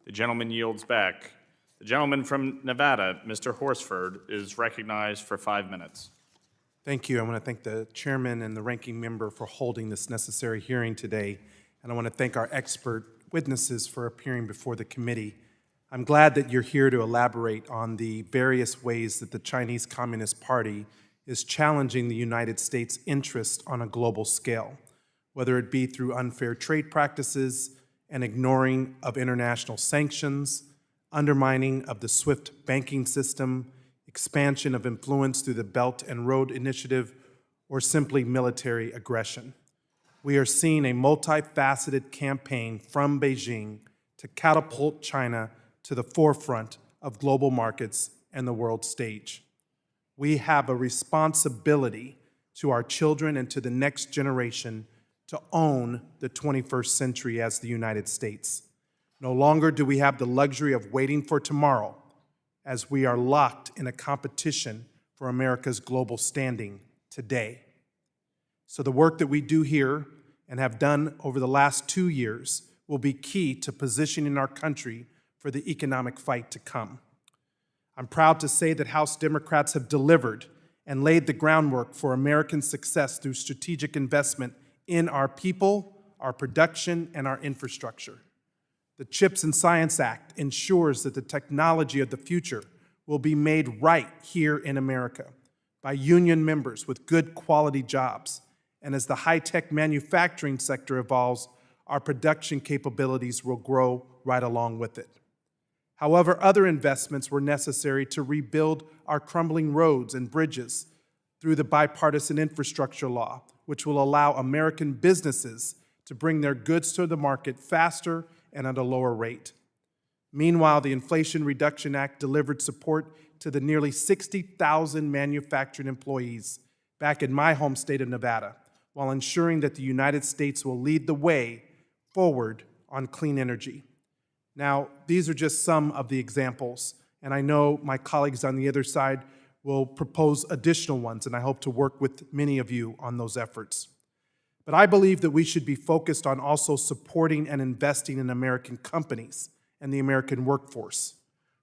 The gentleman yields back. The gentleman from Nevada, Mr. Horsford, is recognized for 5 minutes. Thank you. I want to thank the chairman and the ranking member for holding this necessary hearing today. And I want to thank our expert witnesses for appearing before the committee. I'm glad that you're here to elaborate on the various ways that the Chinese Communist Party is challenging the United States' interest on a global scale, whether it be through unfair trade practices and ignoring of international sanctions, undermining of the SWIFT banking system, expansion of influence through the Belt and Road Initiative, or simply military aggression. We are seeing a multifaceted campaign from Beijing to catapult China to the forefront of global markets and the world stage. We have a responsibility to our children and to the next generation to own the 21st century as the United States. No longer do we have the luxury of waiting for tomorrow, as we are locked in a competition for America's global standing today. So the work that we do here and have done over the last 2 years will be key to positioning our country for the economic fight to come. I'm proud to say that House Democrats have delivered and laid the groundwork for American success through strategic investment in our people, our production, and our infrastructure. The CHIPS and Science Act ensures that the technology of the future will be made right here in America by union members with good quality jobs. And as the high-tech manufacturing sector evolves, our production capabilities will grow right along with it. However, other investments were necessary to rebuild our crumbling roads and bridges through the bipartisan infrastructure law, which will allow American businesses to bring their goods to the market faster and at a lower rate. Meanwhile, the Inflation Reduction Act delivered support to the nearly 60,000 manufacturing employees back in my home state of Nevada, while ensuring that the United States will lead the way forward on clean energy. Now, these are just some of the examples, and I know my colleagues on the other side will propose additional ones, and I hope to work with many of you on those efforts. But I believe that we should be focused on also supporting and investing in American companies and the American workforce.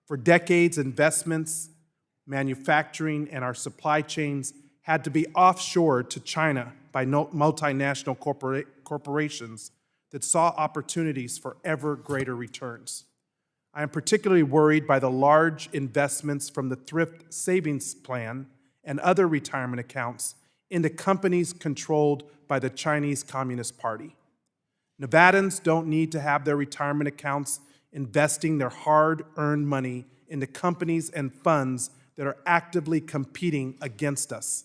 For decades, investments, manufacturing, and our supply chains had to be offshored to China by multinational corporations that saw opportunities for ever greater returns. I am particularly worried by the large investments from the Thrift Savings Plan and other retirement accounts into companies controlled by the Chinese Communist Party. Nevadans don't need to have their retirement accounts investing their hard-earned money into companies and funds that are actively competing against us.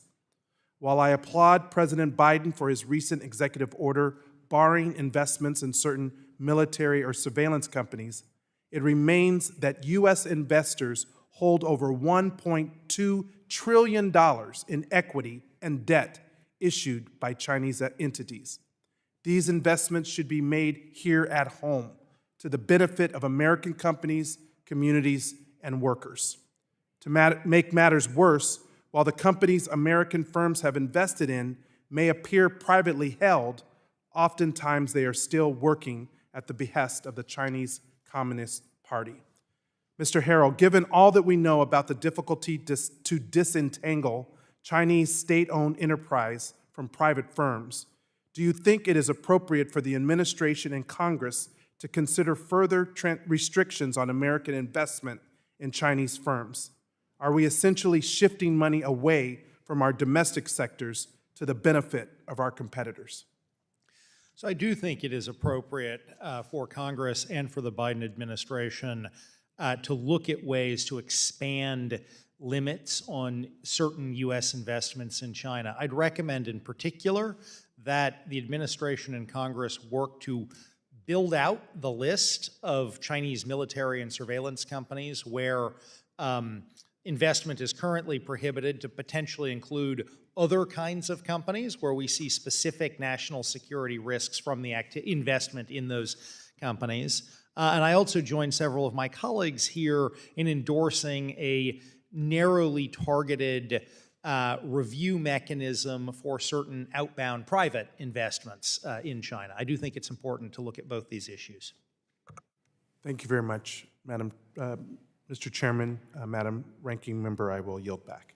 While I applaud President Biden for his recent executive order barring investments in certain military or surveillance companies, it remains that U.S. investors hold over $1.2 trillion in equity and debt issued by Chinese entities. These investments should be made here at home to the benefit of American companies, communities, and workers. To make matters worse, while the companies American firms have invested in may appear privately held, oftentimes they are still working at the behest of the Chinese Communist Party. Mr. Harrell, given all that we know about the difficulty to disentangle Chinese state-owned enterprise from private firms, do you think it is appropriate for the administration and Congress to consider further restrictions on American investment in Chinese firms? Are we essentially shifting money away from our domestic sectors to the benefit of our competitors? So I do think it is appropriate for Congress and for the Biden administration to look at ways to expand limits on certain U.S. investments in China. I'd recommend in particular that the administration and Congress work to build out the list of Chinese military and surveillance companies where investment is currently prohibited to potentially include other kinds of companies where we see specific national security risks from the investment in those companies. And I also joined several of my colleagues here in endorsing a narrowly targeted review mechanism for certain outbound private investments in China. I do think it's important to look at both these issues. Thank you very much, Mr. Chairman, Madam Ranking Member. I will yield back.